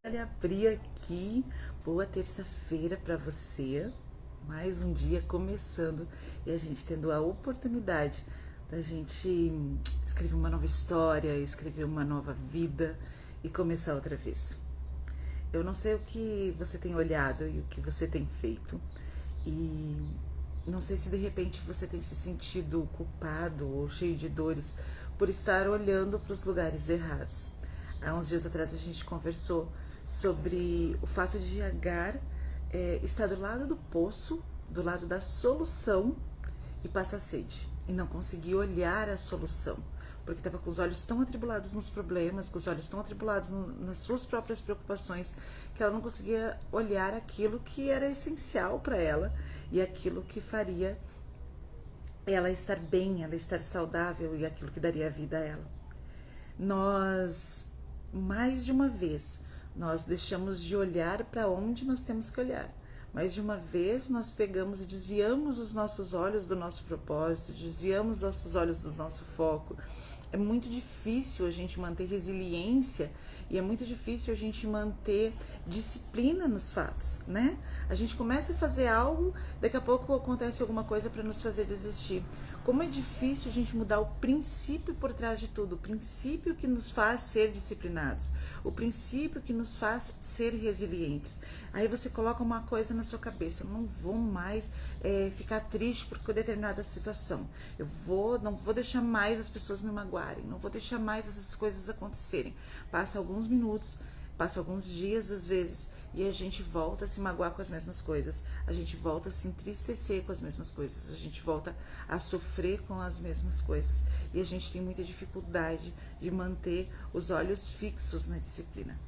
Olha, abri aqui, boa terça-feira para você, mais um dia começando e a gente tendo a oportunidade da gente escrever uma nova história, escrever uma nova vida e começar outra vez. Eu não sei o que você tem olhado e o que você tem feito e não sei se de repente você tem se sentido culpado ou cheio de dores por estar olhando para os lugares errados. Há uns dias atrás a gente conversou sobre o fato de Agar estar do lado do poço, do lado da solução e passar sede e não conseguir olhar a solução, porque estava com os olhos tão atribulados nos problemas, com os olhos tão atribulados nas suas próprias preocupações, que ela não conseguia olhar aquilo que era essencial para ela e aquilo que faria ela estar bem, ela estar saudável e aquilo que daria vida a ela. Nós, mais de uma vez, nós deixamos de olhar para onde nós temos que olhar. Mais de uma vez nós pegamos e desviamos os nossos olhos do nosso propósito, desviamos os nossos olhos do nosso foco. É muito difícil a gente manter resiliência e é muito difícil a gente manter disciplina nos fatos, né? A gente começa a fazer algo, daqui a pouco acontece alguma coisa para nos fazer desistir. Como é difícil a gente mudar o princípio por trás de tudo, o princípio que nos faz ser disciplinados, o princípio que nos faz ser resilientes. Aí você coloca uma coisa na sua cabeça: eu não vou mais ficar triste por determinada situação, não vou deixar mais as pessoas me magoarem, não vou deixar mais essas coisas acontecerem. Passa alguns minutos, passa alguns dias às vezes, e a gente volta a se magoar com as mesmas coisas, a gente volta a se entristecer com as mesmas coisas, a gente volta a sofrer com as mesmas coisas, e a gente tem muita dificuldade de manter os olhos fixos na disciplina.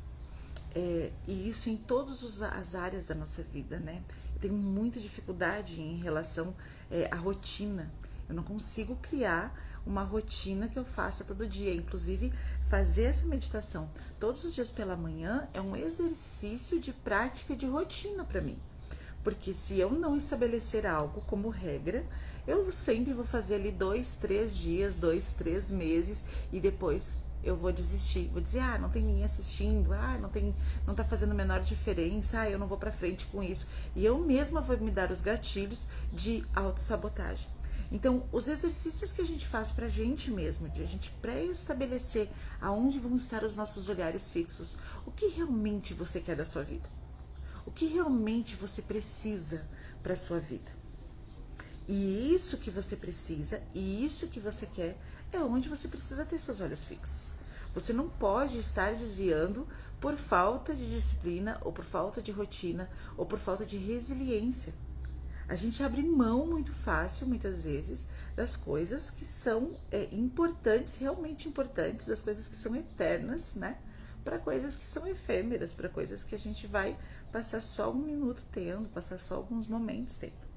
E isso em todas as áreas da nossa vida, né? Eu tenho muita dificuldade em relação à rotina. Eu não consigo criar uma rotina que eu faça todo dia. Inclusive, fazer essa meditação todos os dias pela manhã é um exercício de prática de rotina para mim. Porque se eu não estabelecer algo como regra, eu sempre vou fazer ali 2, 3 dias, 2, 3 meses e depois eu vou desistir, vou dizer, não tem ninguém assistindo, não tá fazendo a menor diferença, eu não vou pra frente com isso. E eu mesma vou me dar os gatilhos de autossabotagem. Então, os exercícios que a gente faz pra gente mesmo, de a gente pré-estabelecer aonde vão estar os nossos olhares fixos, o que realmente você quer da sua vida? O que realmente você precisa pra sua vida? E isso que você precisa e isso que você quer é onde você precisa ter seus olhos fixos. Você não pode estar desviando por falta de disciplina ou por falta de rotina ou por falta de resiliência. A gente abre mão muito fácil, muitas vezes, das coisas que são importantes, realmente importantes, das coisas que são eternas, né? Para coisas que são efêmeras, para coisas que a gente vai passar só um minuto tendo, passar só alguns momentos tendo.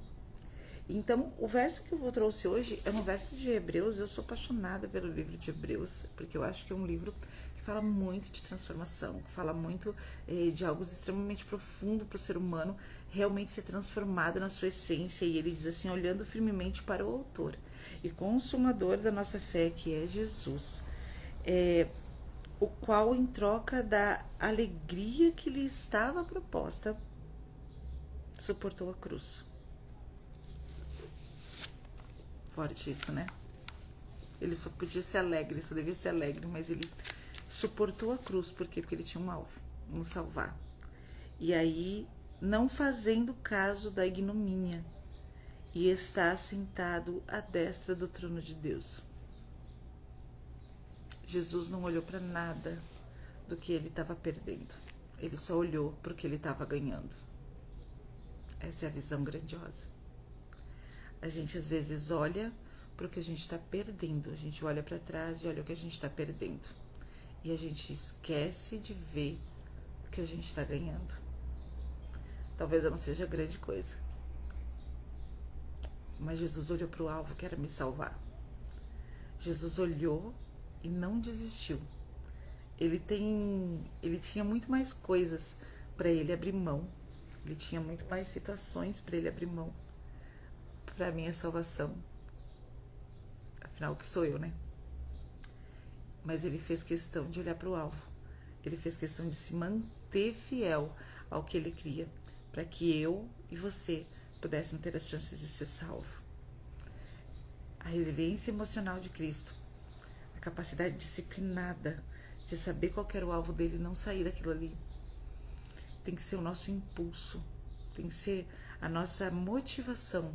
Então, o verso que eu trouxe hoje é um verso de Hebreus. Eu sou apaixonada pelo livro de Hebreus, porque eu acho que é um livro que fala muito de transformação, que fala muito de algo extremamente profundo para o ser humano realmente ser transformado na sua essência. E ele diz assim, olhando firmemente para o autor e consumador da nossa fé, que é Jesus, o qual, em troca da alegria que lhe estava proposta, suportou a cruz. Forte isso, né? Ele só podia ser alegre, só devia ser alegre, mas ele suportou a cruz. Por quê? Porque ele tinha um alvo, nos salvar. E aí, não fazendo caso da ignomínia, e está sentado à destra do trono de Deus. Jesus não olhou para nada do que ele estava perdendo. Ele só olhou para o que ele estava ganhando. Essa é a visão grandiosa. A gente às vezes olha para o que a gente está perdendo, a gente olha para trás e olha o que a gente está perdendo. E a gente esquece de ver o que a gente está ganhando. Talvez eu não seja grande coisa, mas Jesus olhou para o alvo que era me salvar. Jesus olhou e não desistiu. Ele tinha muito mais coisas para ele abrir mão. Ele tinha muito mais situações para ele abrir mão. Para minha salvação. Afinal, o que sou eu, né? mas ele fez questão de olhar para o alvo. Ele fez questão de se manter fiel ao que ele cria, para que eu e você pudéssemos ter as chances de ser salvo. A resiliência emocional de Cristo, a capacidade disciplinada de saber qual era o alvo dele e não sair daquilo ali, tem que ser o nosso impulso, tem que ser a nossa motivação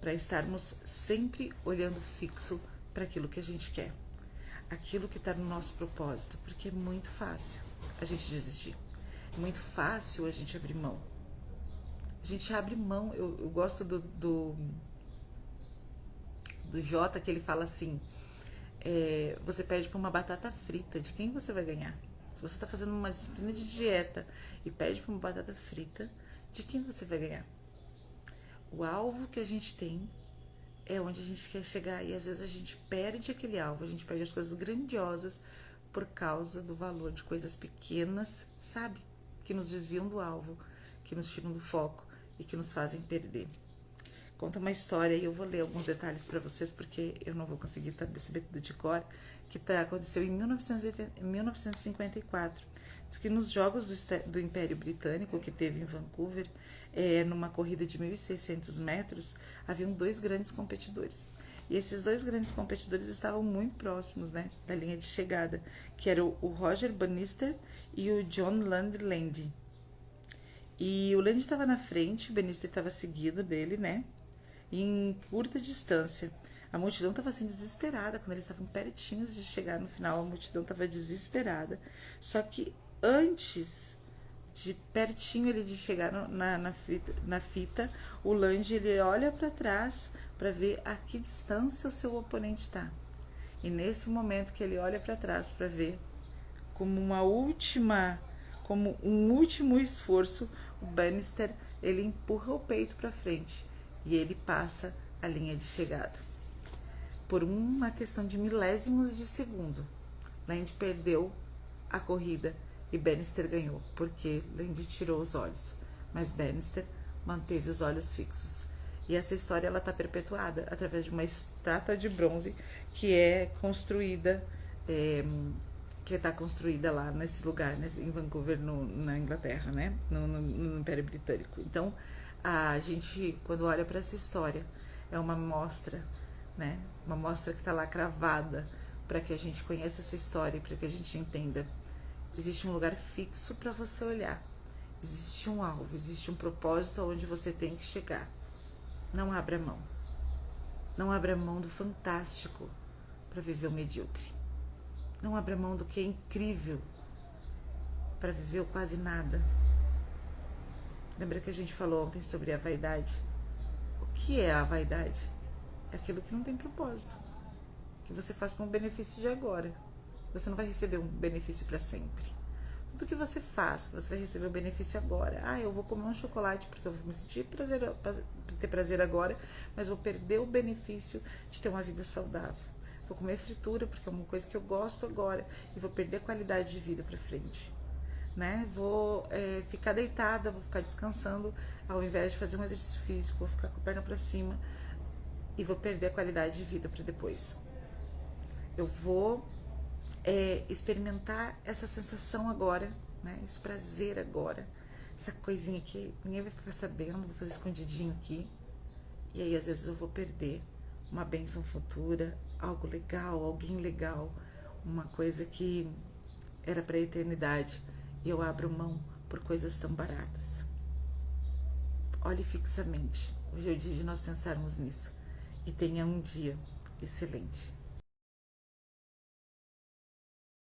para estarmos sempre olhando fixo para aquilo que a gente quer, aquilo que está no nosso propósito, porque é muito fácil a gente desistir, é muito fácil a gente abrir mão. A gente abre mão. Eu gosto do Jota, que ele fala assim, você perde por uma batata frita, de quem você vai ganhar? Se você está fazendo uma disciplina de dieta e perde por uma batata frita, de quem você vai ganhar? O alvo que a gente tem é onde a gente quer chegar, e às vezes a gente perde aquele alvo, a gente perde as coisas grandiosas por causa do valor de coisas pequenas, sabe? Que nos desviam do alvo, que nos tiram do foco e que nos fazem perder. Conta uma história, e eu vou ler alguns detalhes para vocês, porque eu não vou conseguir saber tudo de cor, que aconteceu em 1954. Diz que nos Jogos do Império Britânico, que teve em Vancouver, numa corrida de 1.600 metros, haviam 2 grandes competidores. E esses 2 grandes competidores estavam muito próximos, né, da linha de chegada, que era o Roger Bannister e o John Land. E o Land estava na frente, o Bannister estava seguido dele, né, em curta distância. A multidão estava assim desesperada, quando eles estavam pertinhos de chegar no final, a multidão estava desesperada. Só que antes de pertinho ele de chegar na fita, o Land ele olha para trás para ver a que distância o seu oponente está. E nesse momento que ele olha para trás para ver, como um último esforço, o Bannister ele empurra o peito para frente e ele passa a linha de chegada. Por uma questão de milésimos de segundo, Land perdeu a corrida e Bannister ganhou, porque Land tirou os olhos, mas Bannister manteve os olhos fixos. E essa história ela está perpetuada através de uma estátua de bronze que é construída, que está construída lá nesse lugar, né, em Vancouver, na Inglaterra, né, no Império Britânico. Então, a gente, quando olha para essa história, é uma mostra, né, uma mostra que está lá cravada para que a gente conheça essa história e para que a gente entenda. Existe um lugar fixo para você olhar, existe um alvo, existe um propósito aonde você tem que chegar. Não abra mão. Não abra mão do fantástico para viver o medíocre. Não abra mão do que é incrível para viver o quase nada. Lembra que a gente falou ontem sobre a vaidade? O que é a vaidade? É aquilo que não tem propósito, que você faz para um benefício de agora. Você não vai receber um benefício para sempre. Tudo que você faz, você vai receber o benefício agora. Eu vou comer um chocolate porque eu vou me sentir ter prazer agora, mas vou perder o benefício de ter uma vida saudável. Vou comer fritura porque é uma coisa que eu gosto agora e vou perder a qualidade de vida para frente. Né? Vou ficar deitada, vou ficar descansando ao invés de fazer um exercício físico, vou ficar com a perna para cima e vou perder a qualidade de vida para depois. Eu vou experimentar essa sensação agora, né? Esse prazer agora, essa coisinha que ninguém vai ficar sabendo, vou fazer escondidinho aqui, e aí às vezes eu vou perder uma bênção futura, algo legal, alguém legal, uma coisa que era para a eternidade, e eu abro mão por coisas tão baratas. Olhe fixamente, hoje é o dia de nós pensarmos nisso, e tenha um dia excelente.